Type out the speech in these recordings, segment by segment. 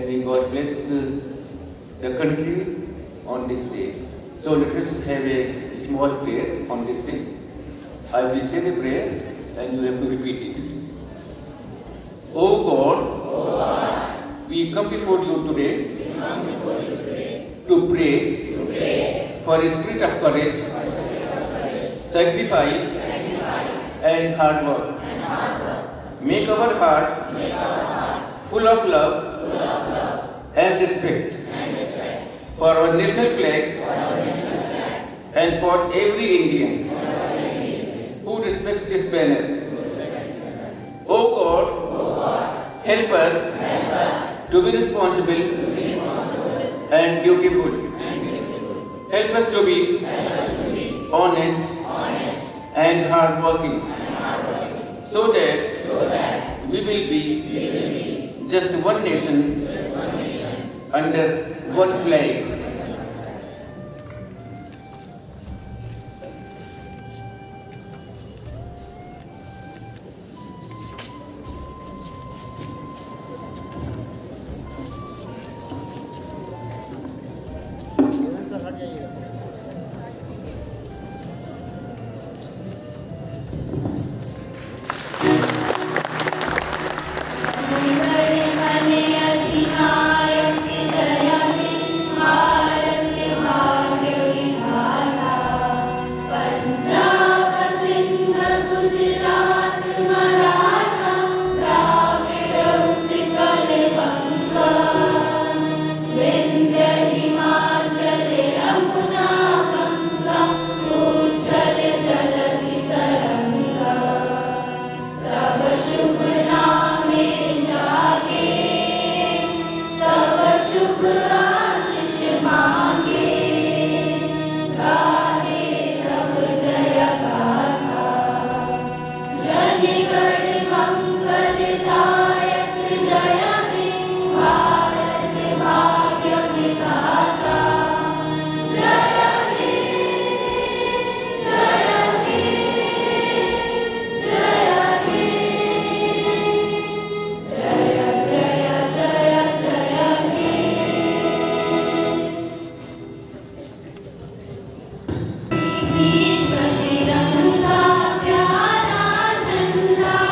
may God bless the country on this day. So let us have a small prayer on this day. I will say the prayer and you have to repeat it. O God, we come before you today, to pray for a spirit of courage, sacrifice, and hard work. Make our hearts full of love and respect for our national flag and for every Indian who respects this banner. O God, help us to be responsible and dutiful. Help us to be honest and hardworking, so that we will be just one nation under one flag. Bajranga pyara jhanda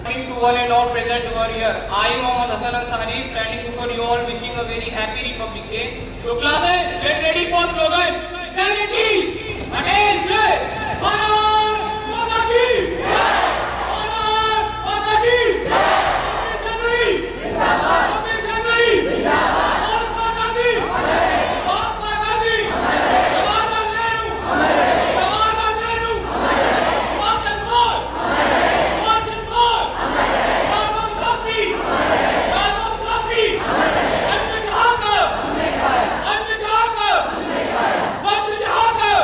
To one and all present who are here, I, Mohammad Hassan Ansari, standing before you all, wishing a very happy Republic Day. So classes, get ready for slogan. Stand at ease. Again, say, Bharat Mata Ki Jai. Bharat Mata Ki Jai. 26 January. Bharat Mata Ki Jai. Bharat Mata Ki Jai. Jawaharlal Nehru. Jawaharlal Nehru. Subhash Chandra Bose. Subhash Chandra Bose. Rajam Shastri. Rajam Shastri. Anand Jahakar. Anand Jahakar. Vand Jahakar.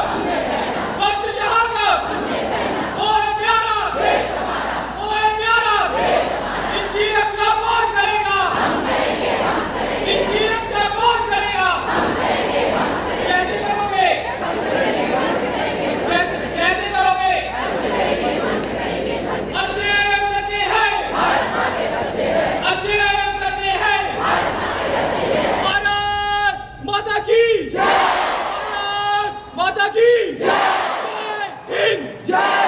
Vand Jahakar. वो है प्यारा देश हमारा, वो है प्यारा देश हमारा। इसकी रक्षा कौन करेगा? हम करेंगे, हम करेंगे। इसकी रक्षा कौन करेगा? हम करेंगे, हम करेंगे। कैसे करोगे? कैसे करोगे? अच्छे रख सकते हैं, अच्छे रख सकते हैं। भारत माता की जय, भारत माता की जय, जय हिंद, जय।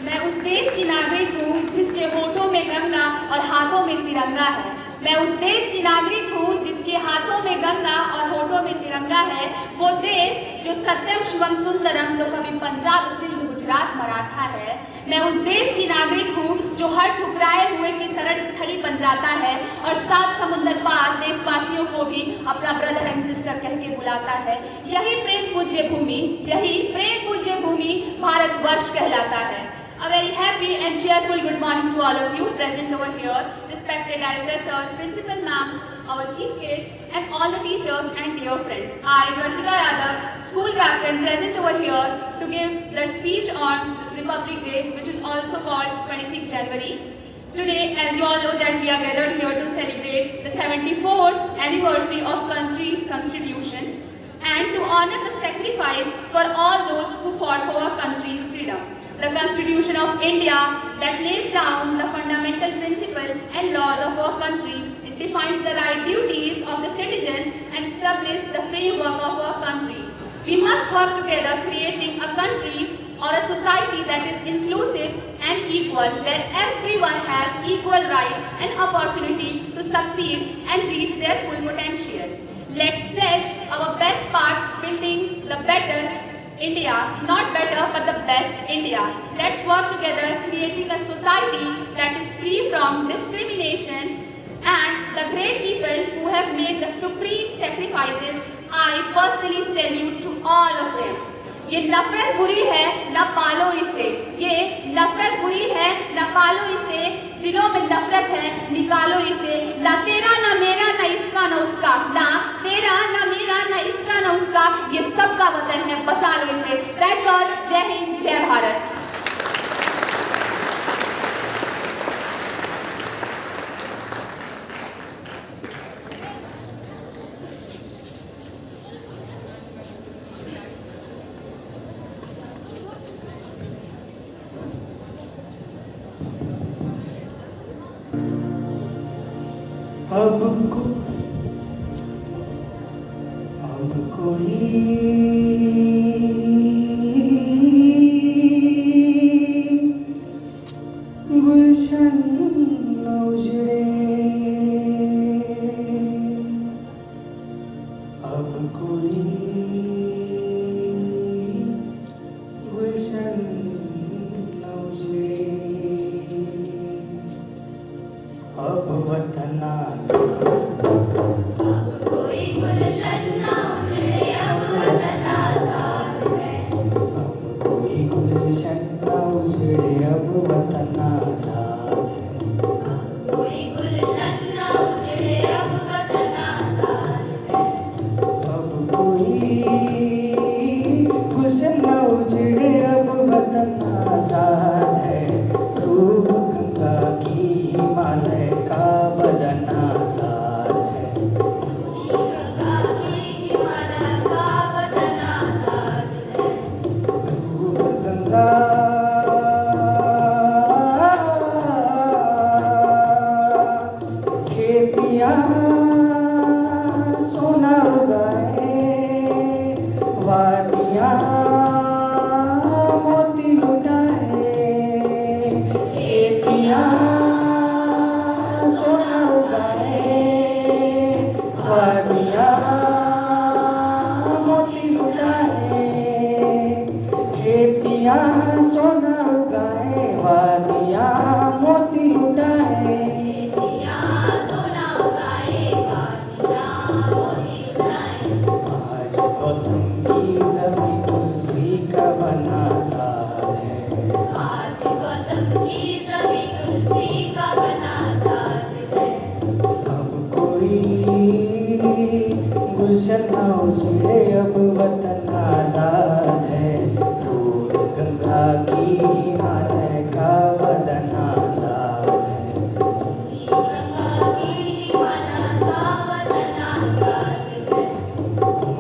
मैं उस देश की नागरिक हूँ जिसके होठों में गंगा और हाथों में तिरंगा है। मैं उस देश की नागरिक हूँ जिसके हाथों में गंगा और होठों में तिरंगा दरभंगा है, वो देश जो सत्यम शिवम सुंदरम तो कभी पंजाब सिंध गुजरात मराठा है। मैं उस देश की नागरिक हूँ जो हर ठुकराए हुए की सरल स्थली बन जाता है और 7 समुंदर पार देशवासियों को भी अपना ब्रदर एंड सिस्टर कह के बुलाता है। यही प्रेम पूज्य भूमि भारतवर्ष कहलाता है। A very happy and cheerful good morning to all of you present over here, respected director sir, principal ma'am, our chief guest, and all the teachers and dear friends. I, Ratika Yadav, school captain, present over here to give the speech on Republic Day, which is also called 26 January. Today, as you all know, that we are gathered here to celebrate the 74th anniversary of country's constitution and to honor the sacrifice for all those who fought for our country's freedom. The Constitution of India that lays down the fundamental principles and laws of our country. It defines the right duties of the citizens and establishes the framework of our country. We must work together creating a country or a society that is inclusive and equal, where everyone has equal right and opportunity to succeed and reach their full potential. Let's pledge our best part building the better India, not better but the best India. Let's work together creating a society that is free from discrimination and the great people who have made the supreme sacrifices. I personally salute to all of them. ये नफरत बुरी है, न पालो इसे। ये नफरत बुरी है, न पालो इसे। दिलों में नफरत है, निकालो इसे। ना तेरा, ना मेरा, ना इसका, ना उसका। ना तेरा, ना मेरा, ना इसका, ना उसका। ये सबका वतन है, बचा लो इसे। That's all. जय हिंद, जय भारत। अब कोई गुलशन न उजड़े, अब कोई गुलशन न उजड़े, अब वतन आज़ाद। अब वतन आज़ाद है, दूर गंगा की हिमालय का वतन आज़ाद है।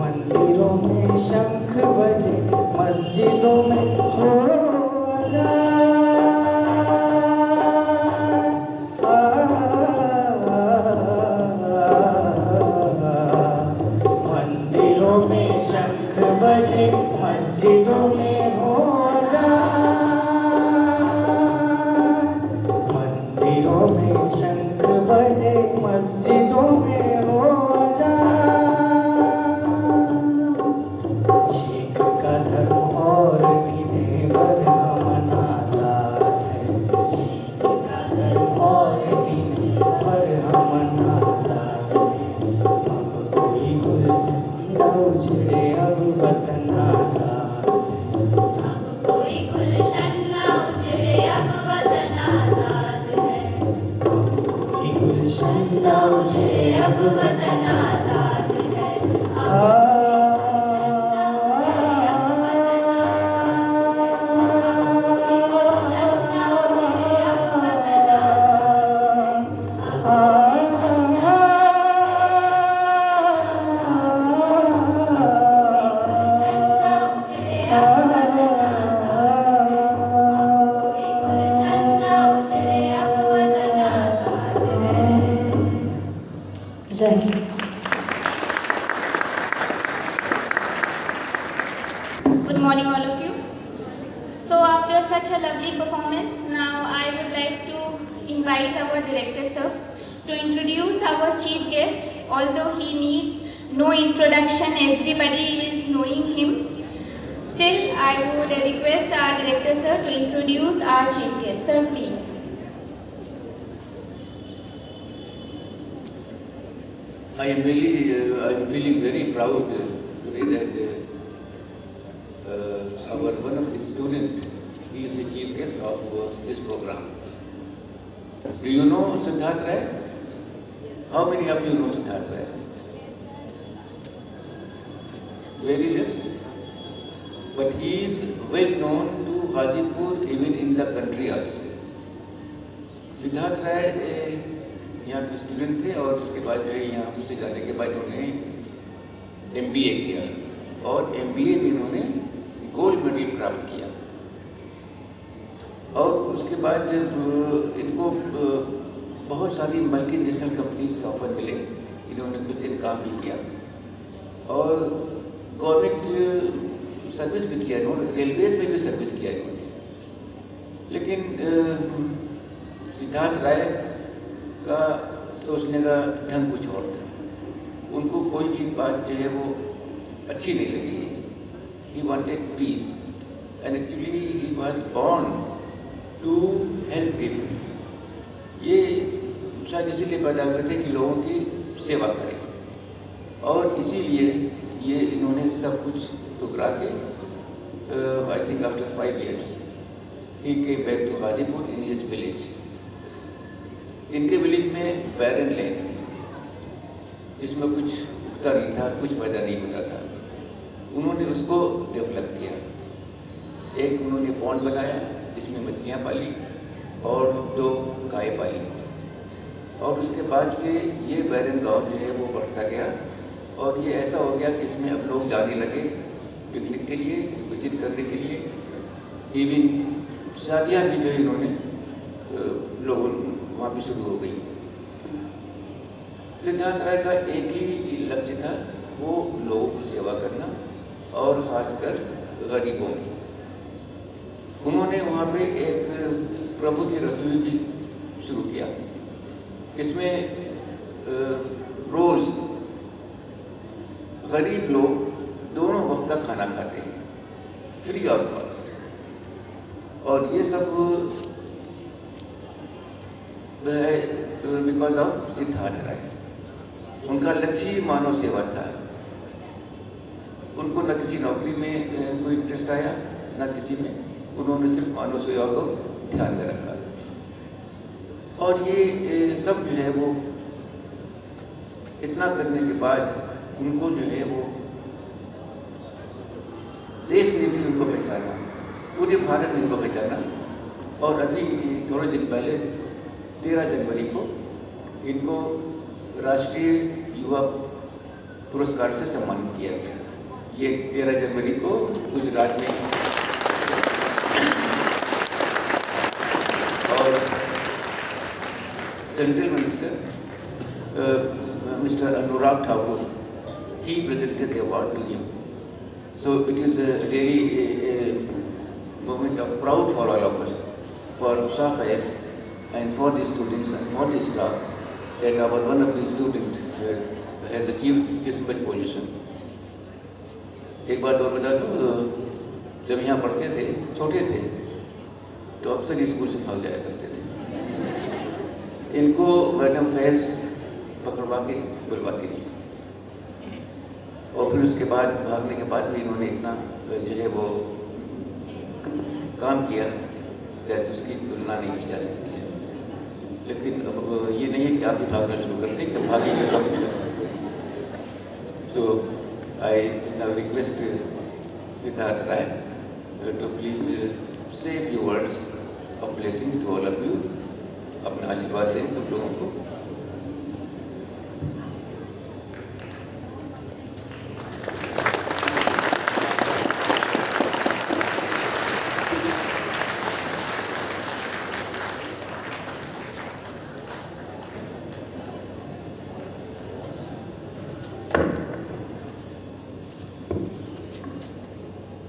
मंदिरों में शंख बजे, मस्जिदों में हो मस्जिदों में हो मंदिरों में शंख बजे, मस्जिदों में हो उजड़े अब वतन आजाद। अब कोई गुलशन न उजड़े अब वतन आजाद है। कोई गुलशन न उजड़े अब वतन आजाद है। Good morning, all of you. So, after such a lovely performance, now I would like to invite our director, sir, to introduce our chief guest. Although he needs no introduction, everybody is knowing him. Still, I would request our director, sir, to introduce our chief guest. Sir, please. I am feeling very proud today that one of the students, he is the chief guest of this program. Do you know Siddharth Ray? How many of you know Siddharth Ray? Very less. But he is well known to Hajipur, even in the country also. Siddharth Ray यहाँ के student थे और उसके बाद जो है यहाँ से जाने के बाद उन्होंने MBA किया और MBA में इन्होंने गोल्ड मेडल प्राप्त किया। और उसके बाद जब इनको बहुत सारी मल्टीनेशनल कंपनीज से ऑफर मिले, इन्होंने कुछ दिन काम भी किया और गवर्नमेंट सर्विस भी किया इन्होंने, रेलवेज में भी सर्विस किया इन्होंने। लेकिन सिद्धार्थ राय का सोचने का ढंग कुछ और था। उनको कोई भी बात जो है वो अच्छी नहीं लगी। He wanted peace and actually he was born to help people. ये शायद इसीलिए पैदा हुए थे कि लोगों की सेवा करें और इसीलिए ये इन्होंने सब कुछ ठुकरा के I think after 5 years he came back to Hajipur in his village. इनके विलेज में बैरन लैंड थी जिसमें कुछ उगता नहीं था, कुछ पैदा नहीं होता था। उन्होंने उसको डेवलप किया। एक उन्होंने पॉन्ड बनाया जिसमें मछलियाँ पाली और 2 गाय पाली और उसके बाद से ये बैरन गांव जो है वो बढ़ता गया और ये ऐसा हो गया कि इसमें अब लोग जाने लगे पिकनिक के लिए, विजिट करने के लिए। इवन शादियाँ भी जो है इन्होंने लोगों वहाँ भी शुरू हो गई। सिद्धार्थ राय का एक ही लक्ष्य था, वो लोगों की सेवा करना और ख़ासकर गरीबों की। उन्होंने वहाँ पे एक प्रभु की रसोई भी शुरू किया। इसमें रोज़ गरीब लोग दोनों वक्त का खाना खाते हैं फ्री ऑफ कॉस्ट और ये सब बिकॉज ऑफ सिद्धार्थ राय। उनका लक्ष्य ही मानव सेवा था। उनको न किसी नौकरी में कोई इंटरेस्ट आया न किसी में, उन्होंने सिर्फ मानव सेवा को ध्यान में रखा और ये सब जो है वो इतना करने के बाद उनको जो है वो देश ने भी उनको पहचाना, पूरे भारत ने उनको पहचाना और अभी थोड़े दिन पहले 13 जनवरी को इनको राष्ट्रीय युवा पुरस्कार से सम्मानित किया गया। ये 13 जनवरी को गुजरात में और central minister mister Anurag Thakur he presented the award to him. So it is really moment of proud for all of us, for Shah Faiz and for the students and for the staff that our one of the students has achieved this much position. एक बात और बता दूँ, जब यहाँ पढ़ते थे, छोटे थे, तो अक्सर स्कूल से भाग जाया करते थे। इनको मैडम फैज पकड़वा के बुलवाती थी। और फिर उसके बाद भागने के बाद भी इन्होंने इतना जो है वो काम किया कि उसकी तुलना नहीं की जा सकती है। लेकिन अब ये नहीं है कि आप भी भागना शुरू कर दें, कि भागेंगे सब। So I now request Siddharth Rai to please say a few words of blessings to all of you. अपना आशीर्वाद दें तुम लोगों को।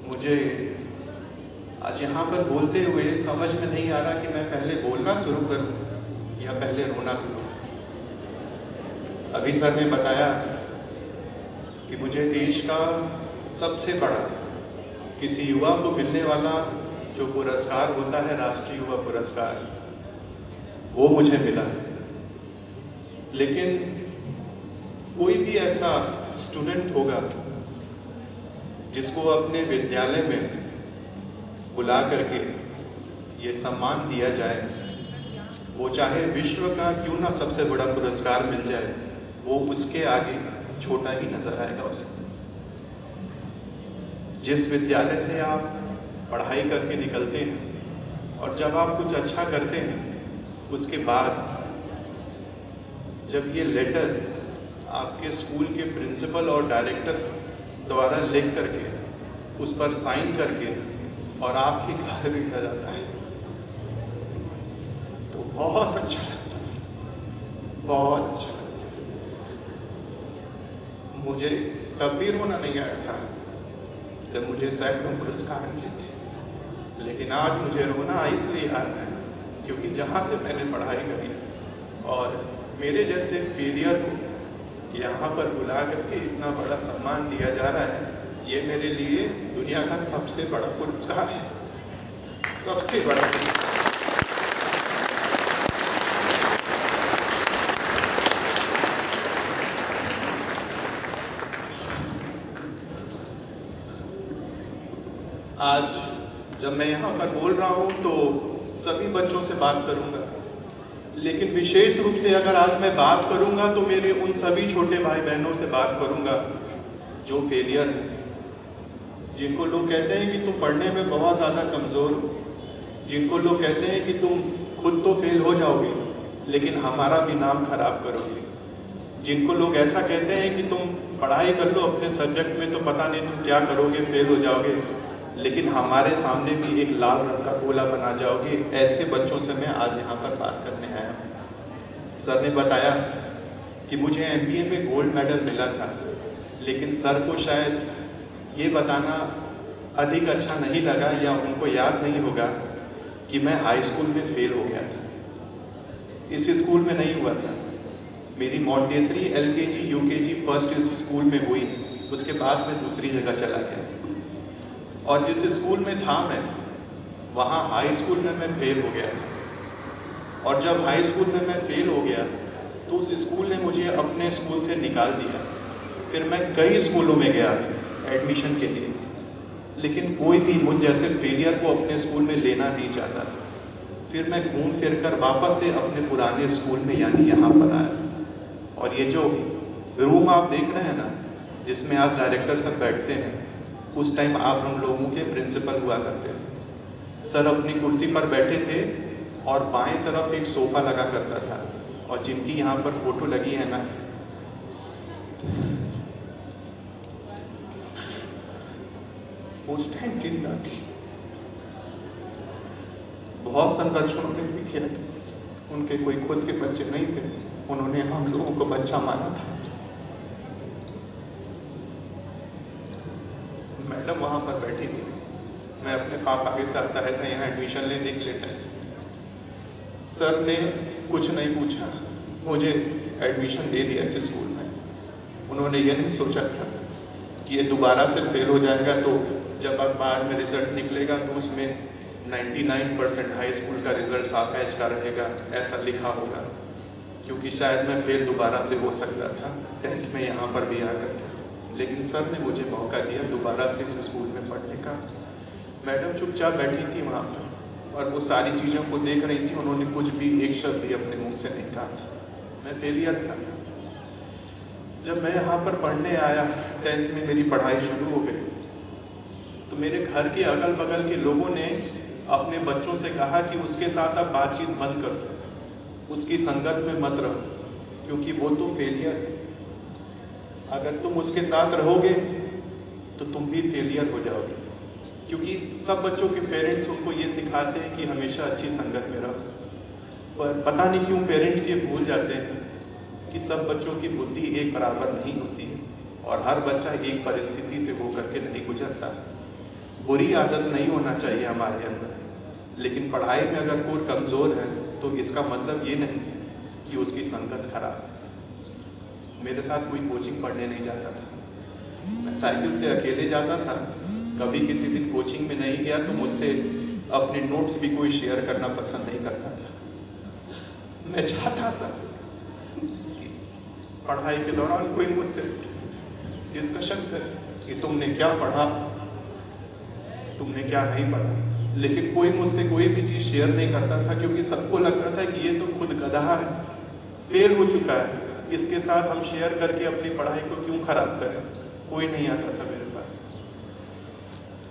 मुझे आज यहाँ पर बोलते हुए समझ में नहीं आ रहा कि मैं पहले बोलना शुरू करूँ या पहले रोना शुरू करूँ। अभी सर ने बताया कि मुझे देश का सबसे बड़ा किसी युवा को मिलने वाला जो पुरस्कार होता है, राष्ट्रीय युवा पुरस्कार, वो मुझे मिला। लेकिन कोई भी ऐसा स्टूडेंट होगा जिसको अपने विद्यालय में बुला करके ये सम्मान दिया जाए, वो चाहे विश्व का क्यों ना सबसे बड़ा पुरस्कार मिल जाए, वो उसके आगे छोटा ही नजर आएगा उसे। जिस विद्यालय से आप पढ़ाई करके निकलते हैं और जब आप कुछ अच्छा करते हैं, उसके बाद जब ये लेटर आपके स्कूल के प्रिंसिपल और डायरेक्टर द्वारा लिख करके उस पर साइन करके और आपके घर भेजा जाता है, तो बहुत अच्छा लगता है, बहुत अच्छा लगता है। मुझे तब भी रोना नहीं आया था जब मुझे सैकड़ों पुरस्कार मिले थे, लेकिन आज मुझे रोना इसलिए आ रहा है क्योंकि जहाँ से मैंने पढ़ाई करी और मेरे जैसे फेलियर को यहाँ पर बुला करके इतना बड़ा सम्मान दिया जा रहा है, ये मेरे लिए दुनिया का सबसे बड़ा पुरस्कार है, सबसे बड़ा पुरस्कार। आज जब मैं यहाँ पर बोल रहा हूँ तो सभी बच्चों से बात करूँगा, लेकिन विशेष रूप से अगर आज मैं बात करूँगा तो मेरे उन सभी छोटे भाई बहनों से बात करूँगा जो फेलियर हैं, जिनको लोग कहते हैं कि तुम पढ़ने में बहुत ज़्यादा कमज़ोर हो, जिनको लोग कहते हैं कि तुम खुद तो फेल हो जाओगे लेकिन हमारा भी नाम खराब करोगे, जिनको लोग ऐसा कहते हैं कि तुम पढ़ाई कर लो अपने सब्जेक्ट में तो पता नहीं तुम क्या करोगे, फेल हो जाओगे, लेकिन हमारे सामने भी एक लाल रंग का गोला बना जाओगे। ऐसे बच्चों से मैं आज यहाँ पर बात करने आया हूँ। सर ने बताया कि मुझे MBA में गोल्ड मेडल मिला था, लेकिन सर को शायद ये बताना अधिक अच्छा नहीं लगा या उनको याद नहीं होगा कि मैं हाई स्कूल में फेल हो गया था। इस स्कूल में नहीं हुआ था, मेरी Montessori LKG UKG first school में हुई, उसके बाद मैं दूसरी जगह चला गया और जिस स्कूल में था मैं वहाँ हाई स्कूल में मैं फेल हो गया था। और जब हाई स्कूल में मैं फेल हो गया तो उस स्कूल ने मुझे अपने स्कूल से निकाल दिया। फिर मैं कई स्कूलों में गया एडमिशन के लिए, लेकिन कोई भी मुझ जैसे फेलियर को अपने स्कूल में लेना नहीं चाहता था। फिर मैं घूम फिर कर वापस से अपने पुराने स्कूल में यानी यहाँ पर आया। और ये जो रूम आप देख रहे हैं ना, जिसमें आज डायरेक्टर सर बैठते हैं, उस टाइम आप हम लोगों के प्रिंसिपल हुआ करते थे। सर अपनी कुर्सी पर बैठे थे और बाएं तरफ एक सोफा लगा करता था, और जिनकी यहाँ पर फोटो लगी है ना, उस टाइम जिंदा थी। बहुत संघर्ष उन्होंने भी किया था, उनके कोई खुद के बच्चे नहीं थे, उन्होंने हम लोगों को बच्चा माना था। मैडम वहाँ पर बैठी थी, मैं अपने पापा के साथ आया था यहाँ एडमिशन लेने के लिए टाइम। सर ने कुछ नहीं पूछा, मुझे एडमिशन दे दिया ऐसे स्कूल में। उन्होंने ये नहीं सोचा था कि ये दोबारा से फेल हो जाएगा, तो जब अब बाद में रिजल्ट निकलेगा तो उसमें 99% हाई स्कूल का रिजल्ट साफ है इसका रहेगा, ऐसा लिखा होगा, क्योंकि शायद मैं फेल दोबारा से हो सकता था 10th में यहाँ पर भी आकर के। लेकिन सर ने मुझे मौका दिया दोबारा से इस स्कूल में पढ़ने का। मैडम चुपचाप बैठी थी वहाँ पर और वो सारी चीज़ों को देख रही थी। उन्होंने कुछ भी एक शब्द भी अपने मुंह से नहीं कहा। मैं फेलियर था। जब मैं यहाँ पर पढ़ने आया, 10th में मेरी पढ़ाई शुरू हो गई, तो मेरे घर के अगल बगल के लोगों ने अपने बच्चों से कहा कि उसके साथ आप बातचीत बंद कर दो, उसकी संगत में मत रहो, क्योंकि वो तो फेलियर है। अगर तुम उसके साथ रहोगे तो तुम भी फेलियर हो जाओगे, क्योंकि सब बच्चों के पेरेंट्स उनको ये सिखाते हैं कि हमेशा अच्छी संगत में रहो। पर पता नहीं क्यों पेरेंट्स ये भूल जाते हैं कि सब बच्चों की बुद्धि एक बराबर नहीं होती है और हर बच्चा एक परिस्थिति से होकर के नहीं गुजरता। बुरी आदत नहीं होना चाहिए हमारे अंदर, लेकिन पढ़ाई में अगर कोई कमज़ोर है तो इसका मतलब ये नहीं कि उसकी संगत खराब है। मेरे साथ कोई कोचिंग पढ़ने नहीं जाता था, मैं साइकिल से अकेले जाता था। कभी किसी दिन कोचिंग में नहीं गया तो मुझसे अपने नोट्स भी कोई शेयर करना पसंद नहीं करता था। मैं चाहता था कि पढ़ाई के दौरान कोई मुझसे डिस्कशन करे कि तुमने क्या पढ़ा, तुमने क्या नहीं पढ़ा, लेकिन कोई मुझसे कोई भी चीज़ शेयर नहीं करता था, क्योंकि सबको लगता था कि ये तो खुद गधा है, फेल हो चुका है, इसके साथ हम शेयर करके अपनी पढ़ाई को क्यों खराब करें। कोई नहीं आता था मेरे पास।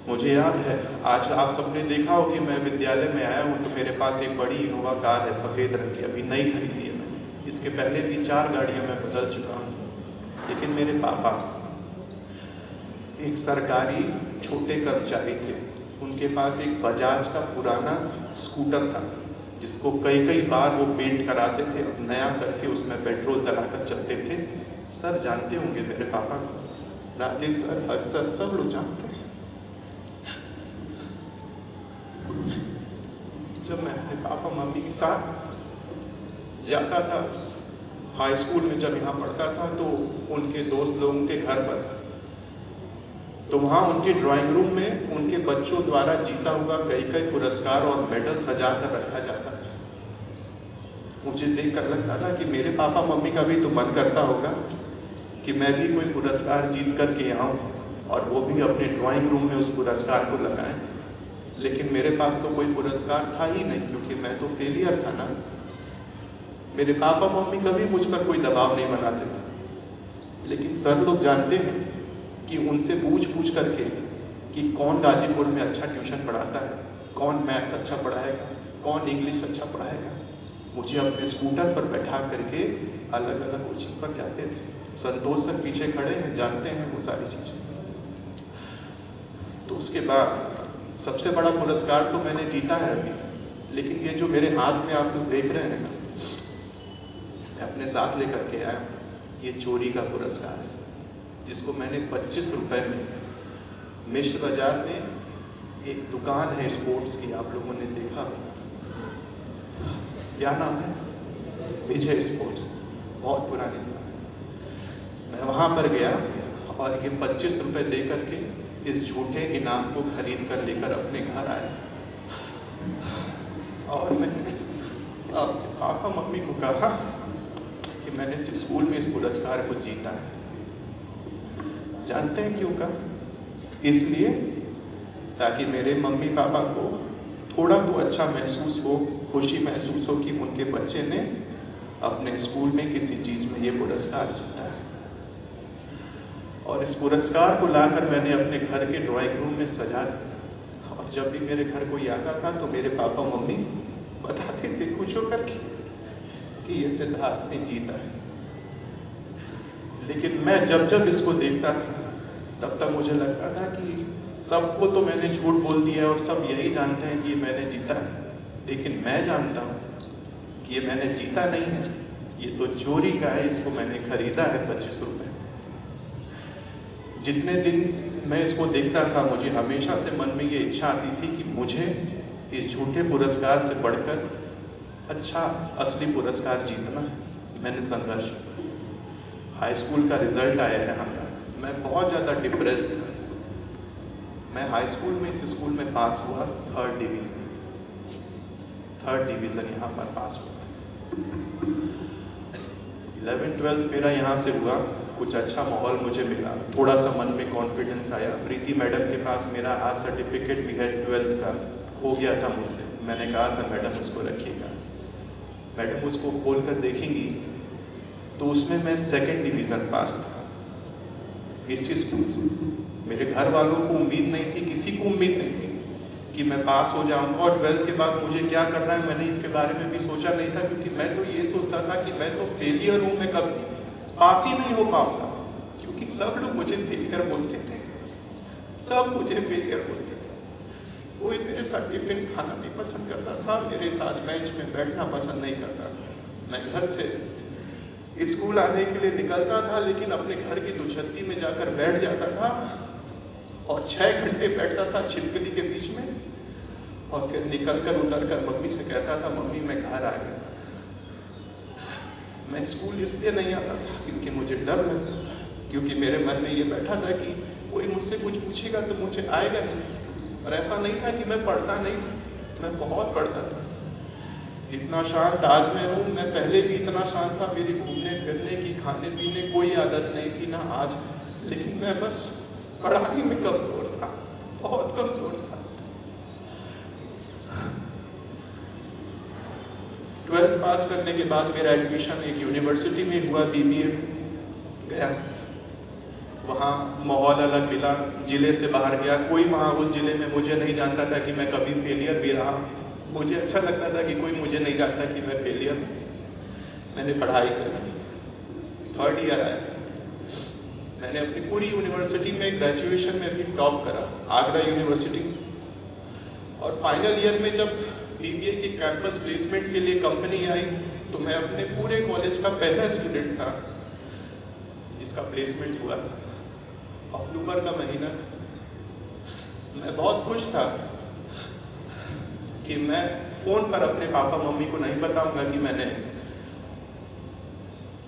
मुझे याद है, आज आप सबने देखा हो कि मैं विद्यालय में आया हूँ तो मेरे पास एक बड़ी इनोवा कार है, सफ़ेद रंग की, अभी नई खरीदी है मैंने। इसके पहले भी 4 गाड़ियाँ मैं बदल चुका हूँ। लेकिन मेरे पापा एक सरकारी छोटे कर्मचारी थे, उनके पास एक बजाज का पुराना स्कूटर था जिसको कई बार वो पेंट कराते थे, अब नया करके उसमें पेट्रोल डलाकर चलते थे। सर जानते होंगे मेरे पापा को, राजेश सर, अक्सर सब लोग जानते हैं। जब मैं अपने पापा मम्मी के साथ जाता था हाई स्कूल में, जब यहाँ पढ़ता था, तो उनके दोस्त लोगों के घर पर, तो वहाँ उनके ड्राइंग रूम में उनके बच्चों द्वारा जीता हुआ कई पुरस्कार और मेडल सजा कर रखा जाता था। मुझे देख कर लगता था कि मेरे पापा मम्मी का भी तो मन करता होगा कि मैं भी कोई पुरस्कार जीत कर के आऊँ और वो भी अपने ड्राइंग रूम में उस पुरस्कार को लगाएं। लेकिन मेरे पास तो कोई पुरस्कार था ही नहीं, क्योंकि मैं तो फेलियर था ना। मेरे पापा मम्मी कभी मुझ पर कोई दबाव नहीं बनाते थे, लेकिन सर लोग जानते हैं कि उनसे पूछ करके कि कौन गाजीपुर में अच्छा ट्यूशन पढ़ाता है, कौन मैथ्स अच्छा पढ़ाएगा, कौन इंग्लिश अच्छा पढ़ाएगा, मुझे अपने स्कूटर पर बैठा करके अलग अलग कोचिंग पर जाते थे। संतोष सर पीछे खड़े हैं, जानते हैं वो सारी चीज़ें। तो उसके बाद सबसे बड़ा पुरस्कार तो मैंने जीता है अभी, लेकिन ये जो मेरे हाथ में आप लोग देख रहे हैं ना, मैं अपने साथ लेकर के आया, ये चोरी का पुरस्कार है, जिसको मैंने 25 रुपए में मिश्र बाजार में एक दुकान है स्पोर्ट्स की, आप लोगों ने देखा, क्या नाम है, विजय स्पोर्ट्स, बहुत पुरानी दुकान है। मैं वहाँ पर गया और ये 25 रुपए दे करके इस झूठे इनाम को खरीद कर लेकर अपने घर आया। और मैंने अपने पापा मम्मी को कहा कि मैंने इस स्कूल में इस पुरस्कार को जीता है। जानते हैं क्यों कहा? इसलिए ताकि मेरे मम्मी पापा को थोड़ा तो अच्छा महसूस हो, खुशी महसूस हो कि उनके बच्चे ने अपने स्कूल में किसी चीज़ में ये पुरस्कार जीता है। और इस पुरस्कार को लाकर मैंने अपने घर के ड्राइंग रूम में सजा दिया। और जब भी मेरे घर कोई आता था तो मेरे पापा मम्मी बताते थे खुश होकर कि ये सिद्धार्थ ने जीता है। लेकिन मैं जब इसको देखता था तब मुझे लगता था कि सबको तो मैंने झूठ बोल दिया और सब यही जानते हैं कि मैंने जीता है, लेकिन मैं जानता हूँ कि ये मैंने जीता नहीं है, ये तो चोरी का है, इसको मैंने खरीदा है 25 रुपए। जितने दिन मैं इसको देखता था मुझे हमेशा से मन में ये इच्छा आती थी कि मुझे इस झूठे पुरस्कार से बढ़कर अच्छा असली पुरस्कार जीतना है। मैंने संघर्ष, हाई स्कूल का रिजल्ट आया यहाँ का, मैं बहुत ज़्यादा डिप्रेस था। मैं हाई स्कूल में इस स्कूल में पास हुआ 3rd डिवीज़न यहाँ पर पास हुआ था। 11th 12th मेरा यहाँ से हुआ कुछ अच्छा माहौल मुझे मिला, थोड़ा सा मन में कॉन्फिडेंस आया। प्रीति मैडम के पास मेरा आज सर्टिफिकेट भी है 12th का, हो गया था मुझसे। मैंने कहा था मैडम उसको रखिएगा। मैडम उसको खोल कर देखेंगी तो उसमें मैं 2nd डिवीज़न पास था इसी स्कूल से। मेरे घर वालों को उम्मीद नहीं थी, किसी को उम्मीद नहीं थी कि मैं पास हो जाऊंगा। और 12th के बाद मुझे क्या करना है मैंने इसके बारे में भी सोचा नहीं था, क्योंकि मैं तो ये सोचता था कि मैं तो फेलियर हूँ, मैं कभी पास ही नहीं हो पाऊंगा। क्योंकि सब लोग मुझे फेलियर बोलते थे, सब मुझे फेलियर बोलते थे। कोई मेरे साथ टिफिन खाना नहीं पसंद करता था, मेरे साथ बेंच में बैठना पसंद नहीं करता था। मैं घर से स्कूल आने के लिए निकलता था, लेकिन अपने घर की दुछत्ती में जाकर बैठ जाता था और 6 घंटे बैठता था छिपकली के बीच में, और फिर निकलकर उतरकर मम्मी से कहता था मम्मी मैं घर आ गया। मैं स्कूल इसलिए नहीं आता था क्योंकि मुझे डर लगता था, क्योंकि मेरे मन में ये बैठा था कि कोई मुझसे कुछ पूछेगा तो मुझे आएगा नहीं। और ऐसा नहीं था कि मैं पढ़ता नहीं, मैं बहुत पढ़ता था। जितना शांत आज मैं हूँ, मैं पहले भी इतना शांत था। मेरी घूमने फिरने की, खाने पीने कोई आदत नहीं थी ना आज, लेकिन मैं बस पढ़ाई में कमजोर था, बहुत कमजोर था। 12th पास करने के बाद मेरा एडमिशन एक यूनिवर्सिटी में हुआ, BBA गया। वहाँ माहौल अलग मिला, जिले से बाहर गया। कोई वहाँ उस जिले में मुझे नहीं जानता था कि मैं कभी फेलियर भी रहा। मुझे अच्छा लगता था कि कोई मुझे नहीं जानता कि मैं फेलियर हूँ। मैंने पढ़ाई करी, 3rd ईयर आया। मैंने अपनी पूरी यूनिवर्सिटी में ग्रेजुएशन में भी टॉप करा, आगरा यूनिवर्सिटी। और फाइनल ईयर में जब BBA की कैंपस प्लेसमेंट के लिए कंपनी आई, तो मैं अपने पूरे कॉलेज का पहला स्टूडेंट था जिसका प्लेसमेंट हुआ था। अक्टूबर का महीना था। मैं बहुत खुश था कि मैं फोन पर अपने पापा मम्मी को नहीं बताऊंगा कि मैंने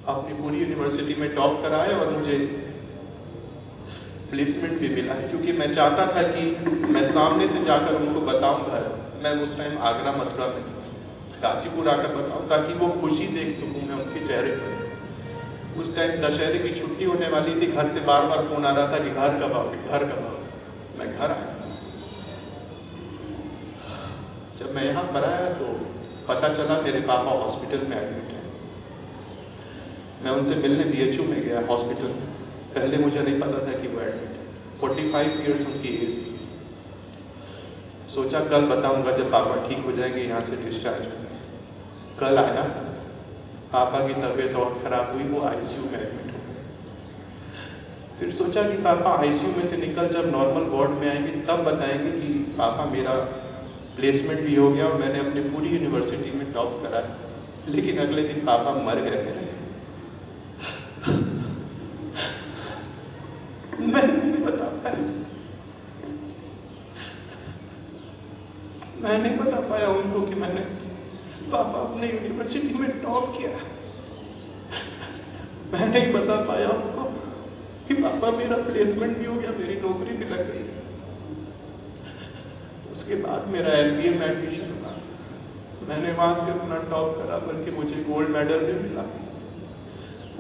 अपनी पूरी यूनिवर्सिटी में टॉप कराया और मुझे प्लेसमेंट भी मिला है, क्योंकि मैं चाहता था कि मैं सामने से जाकर उनको बताऊं घर। मैं उस टाइम आगरा मथुरा में था, गाजीपुर आकर बताऊं ताकि वो खुशी देख सकूं मैं उनके चेहरे पर। उस टाइम दशहरे की छुट्टी होने वाली थी, घर से बार बार फोन आ रहा था कि घर कब आओगे, घर कब आओगे। मैं घर आया। जब मैं यहाँ पर आया तो पता चला मेरे पापा हॉस्पिटल में एडमिट है। मैं उनसे मिलने BHU में गया हॉस्पिटल में। पहले मुझे नहीं पता था कि वो एडमिट है। 45 ईयर्स उनकी एज थी। सोचा कल बताऊंगा जब पापा ठीक हो जाएंगे, यहाँ से डिस्चार्ज होंगे। कल आया, पापा की तबीयत और खराब हुई, वो ICU में एडमिट हो गए। फिर सोचा कि पापा ICU में से निकल जब नॉर्मल वार्ड में आएंगे तब बताएंगे कि पापा मेरा प्लेसमेंट भी हो गया और मैंने अपनी पूरी यूनिवर्सिटी में टॉप करा। लेकिन अगले दिन पापा मर गए मेरे। मैं नहीं बता पाया, मैं नहीं बता पाया उनको कि मैंने पापा अपने यूनिवर्सिटी में टॉप किया। मैं नहीं बता पाया उनको कि पापा मेरा प्लेसमेंट भी हो गया, मेरी नौकरी भी लग गई। उसके बाद मेरा MBA में एडमिशन हुआ। मैंने वहां से अपना टॉप करा, बल्कि मुझे गोल्ड मेडल भी मिला।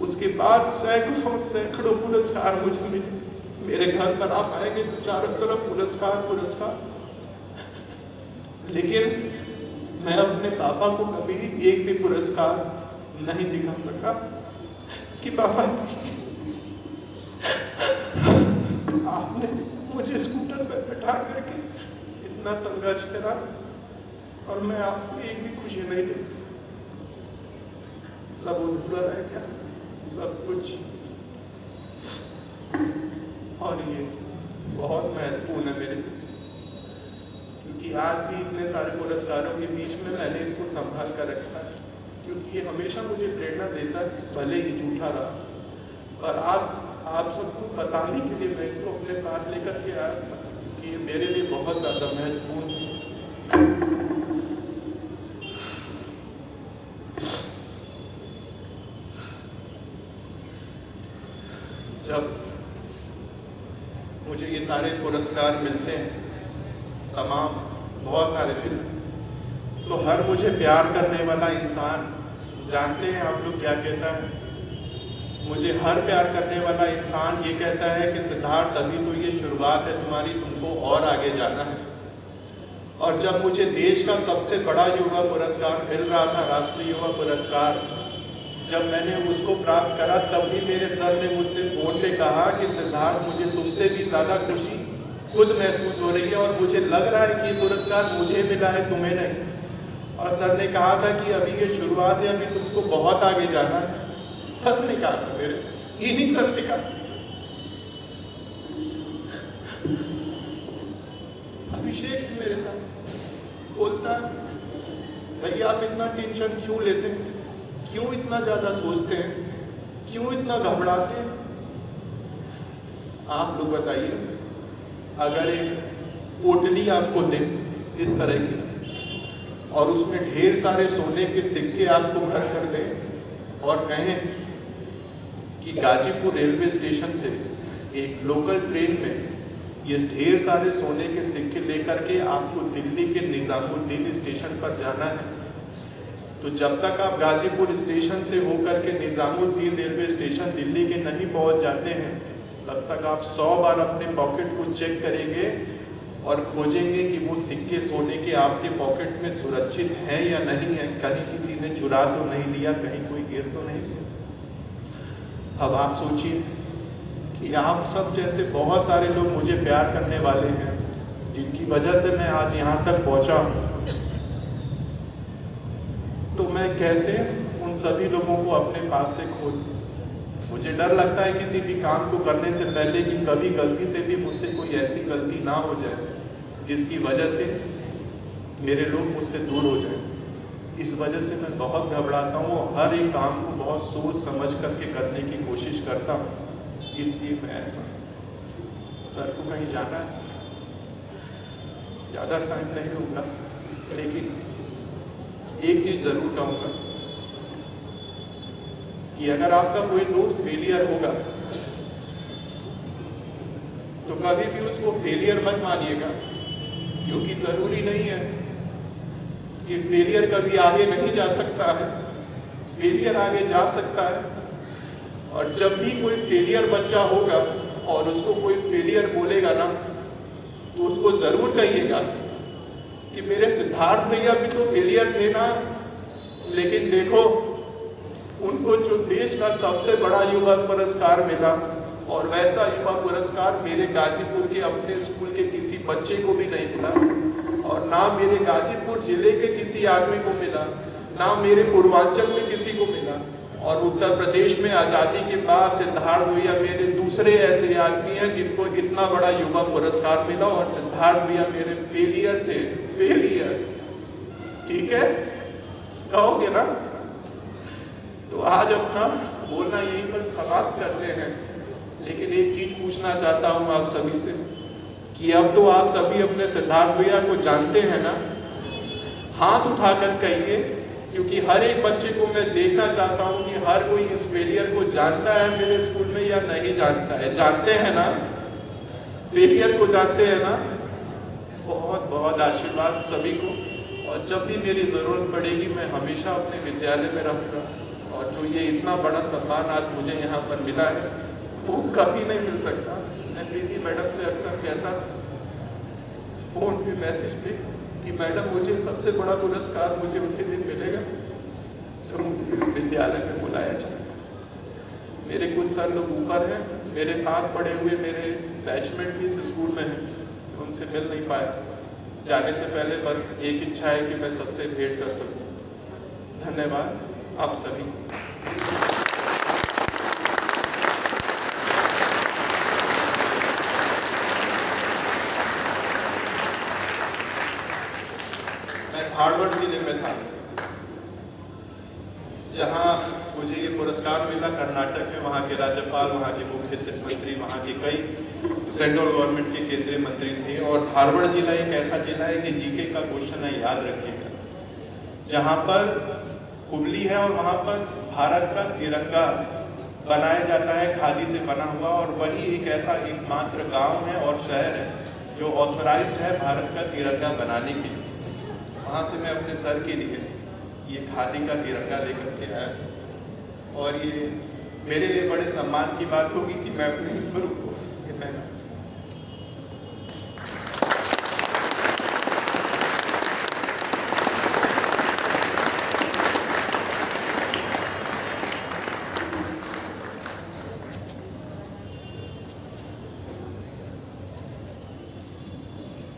उसके बाद सैकड़ों पुरस्कार मुझे मिले। मेरे घर पर आप आएंगे तो चारों तरफ पुरस्कार पुरस्कार। लेकिन मैं अपने पापा को कभी एक भी पुरस्कार नहीं दिखा सका कि पापा आपने मुझे स्कूटर पर बैठा करके इतना संघर्ष करा और मैं आपको एक भी खुशी नहीं दी। सब अधूरा रह गया, सब कुछ। और ये बहुत महत्वपूर्ण है मेरे लिए, क्योंकि आज भी इतने सारे पुरस्कारों के बीच में मैंने इसको संभाल कर रखा है, क्योंकि ये हमेशा मुझे प्रेरणा देता है, भले ही झूठा रहा। और आज आप सबको बताने के लिए मैं इसको अपने साथ लेकर के आया, क्योंकि ये मेरे लिए बहुत ज़्यादा महत्वपूर्ण है। जब मुझे ये सारे पुरस्कार मिलते हैं, तमाम बहुत सारे मिले, तो हर मुझे प्यार करने वाला इंसान, जानते हैं आप लोग क्या कहता है? मुझे हर प्यार करने वाला इंसान ये कहता है कि सिद्धार्थ अभी तो ये शुरुआत है तुम्हारी, तुमको और आगे जाना है। और जब मुझे देश का सबसे बड़ा युवा पुरस्कार मिल रहा था, राष्ट्रीय युवा पुरस्कार, जब मैंने उसको प्राप्त करा तब भी मेरे सर ने मुझसे फोन पे कहा कि सिद्धार्थ मुझे तुमसे भी ज़्यादा खुशी खुद महसूस हो रही है और मुझे लग रहा है कि ये पुरस्कार मुझे मिला है, तुम्हें नहीं। और सर ने कहा था कि अभी ये शुरुआत है, अभी तुमको बहुत आगे जाना है। सर ने कहा था, मेरे इन्हीं सर ने कहा। अभिषेक है मेरे साथ, बोलता है भैया आप इतना टेंशन क्यों लेते हैं, क्यों इतना ज्यादा सोचते हैं, क्यों इतना घबराते हैं? आप लोग बताइए, अगर एक पोटली आपको दे इस तरह की और उसमें ढेर सारे सोने के सिक्के आपको भर कर दें और कहें कि गाजीपुर रेलवे स्टेशन से एक लोकल ट्रेन में ये ढेर सारे सोने के सिक्के लेकर के आपको दिल्ली के निजामुद्दीन स्टेशन पर जाना है, तो जब तक आप गाजीपुर स्टेशन से होकर के निजामुद्दीन रेलवे स्टेशन दिल्ली के नहीं पहुंच जाते हैं, तब तक आप 100 बार अपने पॉकेट को चेक करेंगे और खोजेंगे कि वो सिक्के सोने के आपके पॉकेट में सुरक्षित हैं या नहीं है, कहीं किसी ने चुरा तो नहीं लिया, कहीं कोई गिर तो नहीं गया। अब आप सोचिए कि आप सब जैसे बहुत सारे लोग मुझे प्यार करने वाले हैं, जिनकी वजह से मैं आज यहाँ तक पहुँचा हूँ, तो मैं कैसे उन सभी लोगों को अपने पास से खो दूं? मुझे डर लगता है किसी भी काम को करने से पहले कि कभी गलती से भी मुझसे कोई ऐसी गलती ना हो जाए जिसकी वजह से मेरे लोग मुझसे दूर हो जाए। इस वजह से मैं बहुत घबराता हूँ और हर एक काम को बहुत सोच समझ करके करने की कोशिश करता हूँ। इसलिए मैं ऐसा, सर को कहीं जाना है, ज़्यादा टाइम नहीं लूँगा, लेकिन एक चीज़ ज़रूर कहूँगा कि अगर आपका कोई दोस्त फेलियर होगा तो कभी भी उसको फेलियर मत मानिएगा, क्योंकि ज़रूरी नहीं है कि फेलियर कभी आगे नहीं जा सकता है। फेलियर आगे जा सकता है, और जब भी कोई फेलियर बच्चा होगा और उसको कोई फेलियर बोलेगा ना, तो उसको ज़रूर कहिएगा कि मेरे सिद्धार्थ भैया भी तो फेलियर थे ना, लेकिन देखो उनको जो देश का सबसे बड़ा युवा पुरस्कार मिला, और वैसा युवा पुरस्कार मेरे गाजीपुर के अपने स्कूल के किसी बच्चे को भी नहीं मिला, और ना मेरे गाजीपुर जिले के किसी आदमी को मिला, ना मेरे पूर्वांचल में किसी को मिला। और उत्तर प्रदेश में आज़ादी के बाद सिद्धार्थ भैया मेरे दूसरे ऐसे आदमी हैं जिनको इतना बड़ा युवा पुरस्कार मिला, और सिद्धार्थ भैया मेरे फेलियर थे, फेलियर। ठीक है, कहोगे ना? तो आज अपना बोलना यहीं पर समाप्त करते हैं, लेकिन एक चीज पूछना चाहता हूं आप सभी से कि अब तो आप सभी अपने सिद्धार्थ भैया को जानते हैं ना? हाथ उठाकर कहिए, क्योंकि हर एक बच्चे को मैं देखना चाहता हूं कि हर कोई इस फेलियर को जानता है मेरे स्कूल में या नहीं जानता है। जानते हैं ना? फेलियर को जानते हैं ना? बहुत बहुत आशीर्वाद सभी को, और जब भी मेरी ज़रूरत पड़ेगी मैं हमेशा अपने विद्यालय में रहूँगा। और जो ये इतना बड़ा सम्मान आज मुझे यहाँ पर मिला है वो कभी नहीं मिल सकता। मैं प्रीति मैडम से अक्सर कहता फोन पे, मैसेज पे कि मैडम मुझे सबसे बड़ा पुरस्कार मुझे उसी दिन मिलेगा जब मुझे इस विद्यालय में बुलाया जाए। मेरे कुछ सर लोग ऊपर हैं, मेरे साथ पढ़े हुए मेरे बैचमेट भी इस स्कूल में हैं, उनसे मिल नहीं पाया। जाने से पहले बस एक इच्छा है कि मैं सबसे भेंट कर सकूं। धन्यवाद आप सभी। मैं धारवाड़ जिले में था जहां मुझे ये पुरस्कार मिला, कर्नाटक में। वहाँ के राज्यपाल, वहाँ के मुख्यमंत्री, वहाँ के कई सेंट्रल गवर्नमेंट के केंद्रीय मंत्री थे। और धारवाड़ जिला एक ऐसा जिला है कि जीके का क्वेश्चन है, याद रखिएगा, जहाँ पर हुबली है और वहाँ पर भारत का तिरंगा बनाया जाता है, खादी से बना हुआ। और वही एक ऐसा एकमात्र गांव है और शहर है जो ऑथोराइज्ड है भारत का तिरंगा बनाने के लिए। वहाँ से मैं अपने सर के लिए ये खादी का तिरंगा लेकर के आया, और ये मेरे लिए बड़े सम्मान की बात होगी कि मैं अपने गुरु को ये पहना सकूं।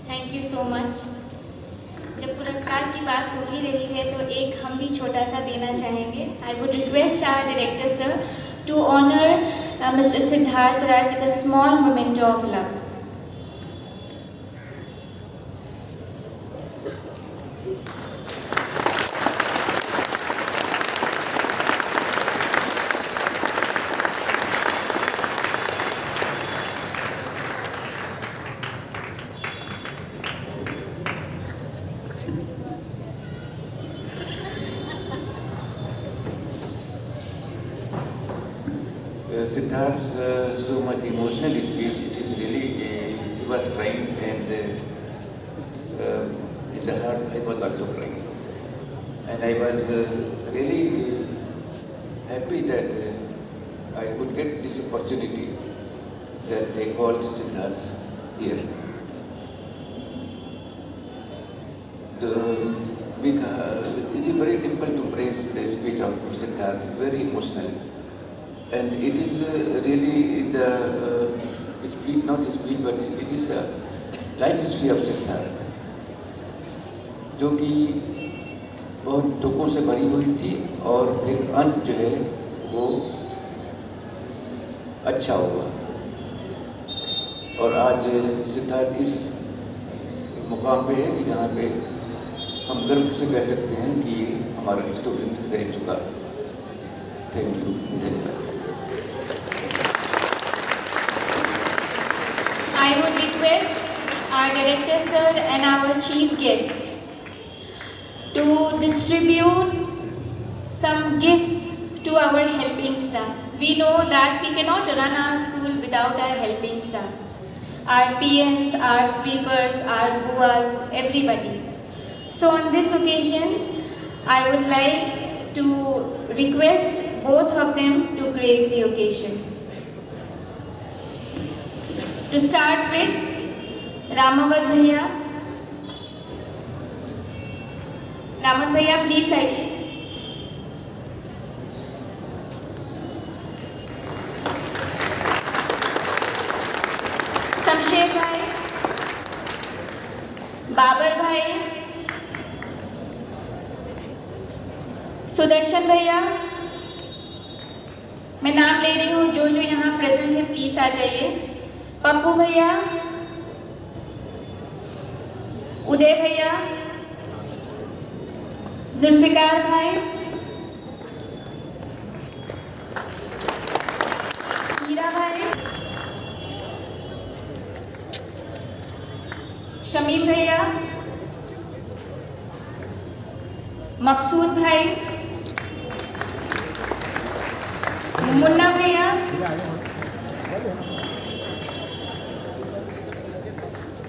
Thank you so much. जब पुरस्कार की बात हो ही रही है तो एक हम भी छोटा सा देना चाहेंगे। I would request our director sir to honour mister Siddharth Rai with a small memento of love. Siddharth's so much emotional speech, it is really, he was crying, and in the heart I was also crying. And I was really happy that I could get this opportunity that they called Siddharth here. It is very difficult to praise the speech of Siddharth, very emotional. And it is really the speech, not speech, but it is the life history of Siddharth, जो कि बहुत दुखों से भरी हुई थी और फिर अंत जो है वो अच्छा हुआ। और आज सिद्धार्थ इस मुकाम पे है कि जहाँ पे हम गर्व से कह सकते हैं कि ये हमारा स्टूडेंट रह चुका। थैंक यू, धन्यवाद। I would request our director sir and our chief guest to distribute some gifts to our helping staff. We know that we cannot run our school without our helping staff. Our PNs, our sweepers, our buas, everybody. So on this occasion, I would like to request both of them to grace the occasion. To start with Ramawat Bhaiya. Ramawat Bhaiya, please आइए। शमशेर भाई, बाबर भाई, सुदर्शन भैया, मैं नाम ले रही हूँ, जो जो यहाँ प्रेजेंट है प्लीज आ जाइए। पप्पू भैया, उदय भैया, जुल्फिकार भाई, हीरा भाई, शमीम भैया, मकसूद भाई, मुन्ना भैया,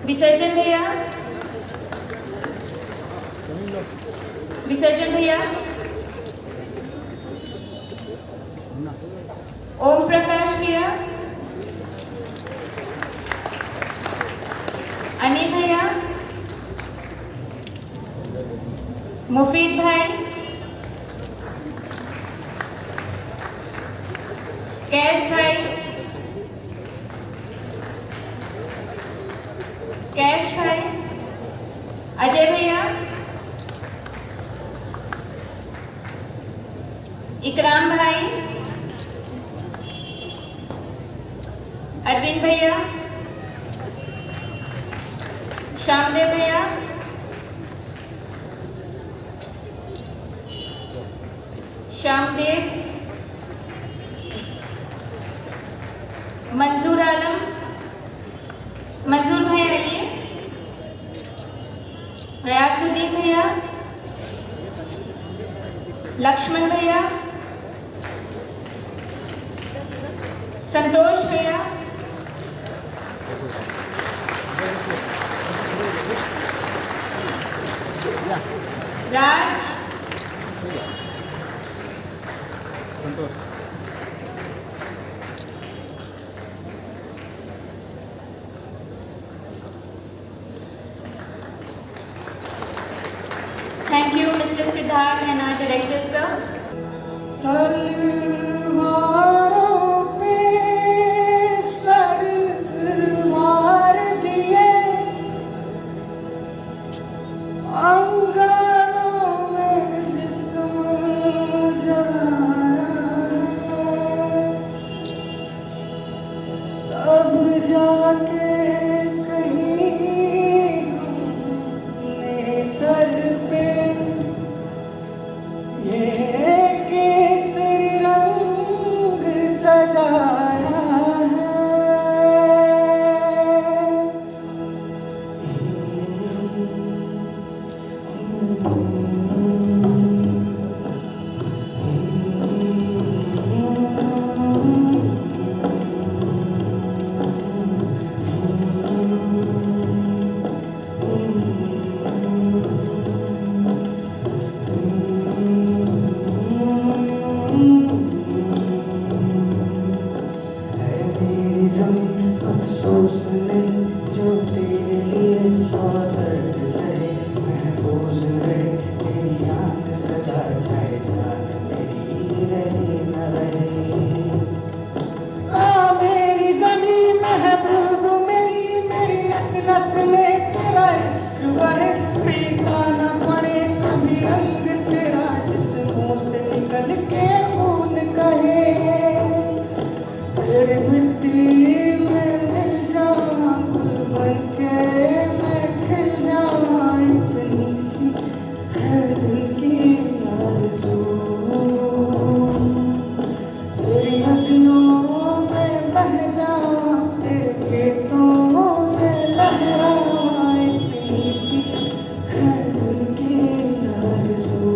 विसर्जन भैया, विसर्जन भैया, ओम प्रकाश भैया, अनिल भैया, मुफीद भाई, कैस भाई, कैश भाई, अजय भैया, इकराम भाई, अरविंद भैया, श्यामदेव भैया, श्यामदेव, मंजूर आलम, मंजूर भाई आइए, गयासुद्दीन भैया, लक्ष्मण भैया, संतोष भैया, राज, Siddharth and our director, sir. तलवारों पे सरवार दिए, अंगारों में जिस्म जलाया, तब जाके कहीं हमने सर पे ये केसरी रंग सजाया है। है मेरी ज़मीं अफसोस नहीं जो तेरे लिए सौ दर्द सहे, महफूज रहे तेरी याद सदा, चाहे जान मेरी रहे न रहे। मेरी ज़मीं महबूब मेरी, मेरी नस नस में तेरा इश्क बहे, पीता न पड़े कभी रंग तेरा, जिस मुँह से निकल के खून कहे। तेरी मिट्टी में मिल जाऊँ गुल बनके, मैं खिल जाऊँ, इतनी सी है दिल की आरज़ू। तेरी नदियों में बह जाऊँ, तेरे खेतों में लहराऊँ, इतनी सी है दिल की आरज़ू।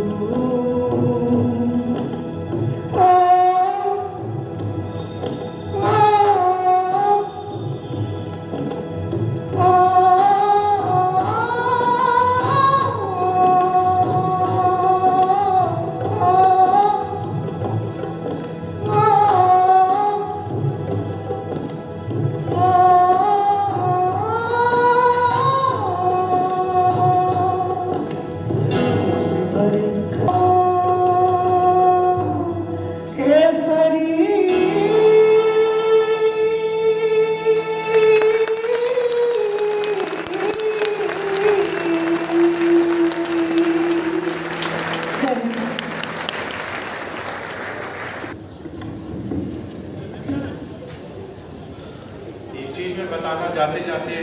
एक चीज मैं बताना जाते जाते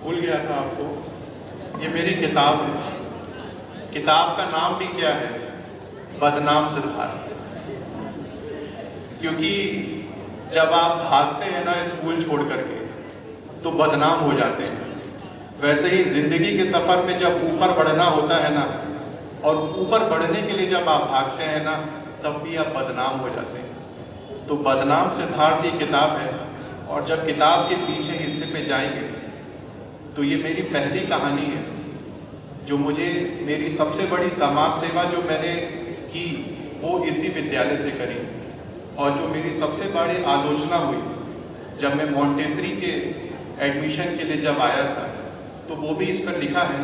भूल गया था आपको, ये मेरी किताब है। किताब का नाम भी क्या है? बदनाम सिद्धार्थ। क्योंकि जब आप भागते हैं ना स्कूल छोड़ करके तो बदनाम हो जाते हैं, वैसे ही जिंदगी के सफर में जब ऊपर बढ़ना होता है ना, और ऊपर बढ़ने के लिए जब आप भागते हैं ना, तब भी आप बदनाम हो जाते हैं। तो बदनाम सिद्धार्थ ये किताब है, और जब किताब के पीछे हिस्से पे जाएंगे तो ये मेरी पहली कहानी है जो मुझे, मेरी सबसे बड़ी समाज सेवा जो मैंने की वो इसी विद्यालय से करी, और जो मेरी सबसे बड़ी आलोचना हुई जब मैं मॉन्टेसरी के एडमिशन के लिए जब आया था, तो वो भी इस पर लिखा है,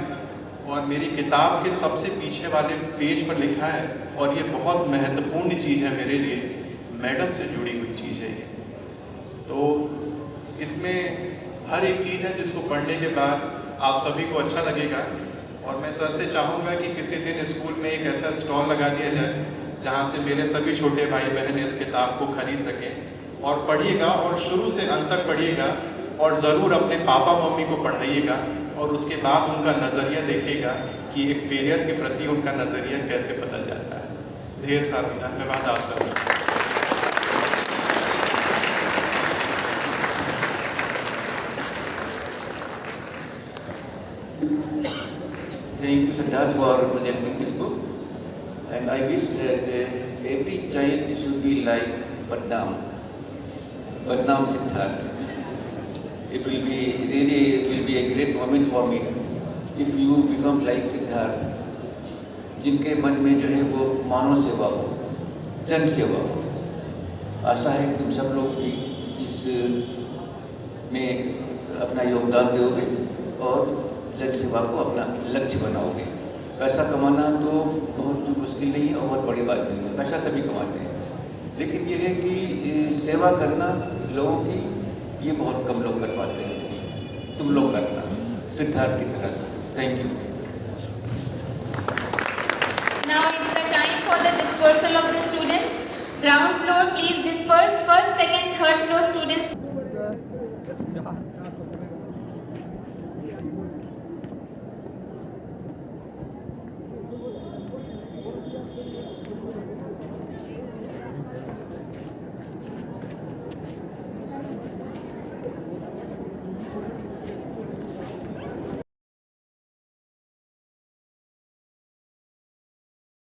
और मेरी किताब के सबसे पीछे वाले पेज पर लिखा है, और ये बहुत महत्वपूर्ण चीज़ है मेरे लिए, मैडम से जुड़ी हुई चीज़ है ये। तो इसमें हर एक चीज़ है जिसको पढ़ने के बाद आप सभी को अच्छा लगेगा, और मैं सर से चाहूँगा कि किसी दिन स्कूल में एक ऐसा स्टॉल लगा दिया जाए जहाँ से मेरे सभी छोटे भाई बहन इस किताब को खरीद सकें और पढ़िएगा, और शुरू से अंत तक पढ़िएगा, और ज़रूर अपने पापा मम्मी को पढ़ाइएगा, और उसके बाद उनका नज़रिया देखिएगा कि एक फेलियर के प्रति उनका नज़रिया कैसे बदल जाता है। ढेर सारा धन्यवाद आप सबको। Thank you, Siddharth, for presenting this book. And I wish that every child should be like Badnaam Siddharth. It will be a great moment for me if you become like Siddharth, जिनके मन में जो है वो मानव सेवा हो, जन सेवा हो। आशा है कि तुम सब लोग भी इस में अपना योगदान दोगे और जन सेवा को अपना लक्ष्य बनाओगे। पैसा कमाना तो बहुत मुश्किल नहीं है और बहुत बड़ी बात नहीं है, पैसा सभी कमाते हैं, लेकिन ये है कि सेवा करना लोगों की ये बहुत कम लोग कर पाते हैं। तुम लोग करना सिद्धार्थ की तरह से। Thank you. Now it's the time for the dispersal of the students. Ground floor, please disperse. First, second, third floor students.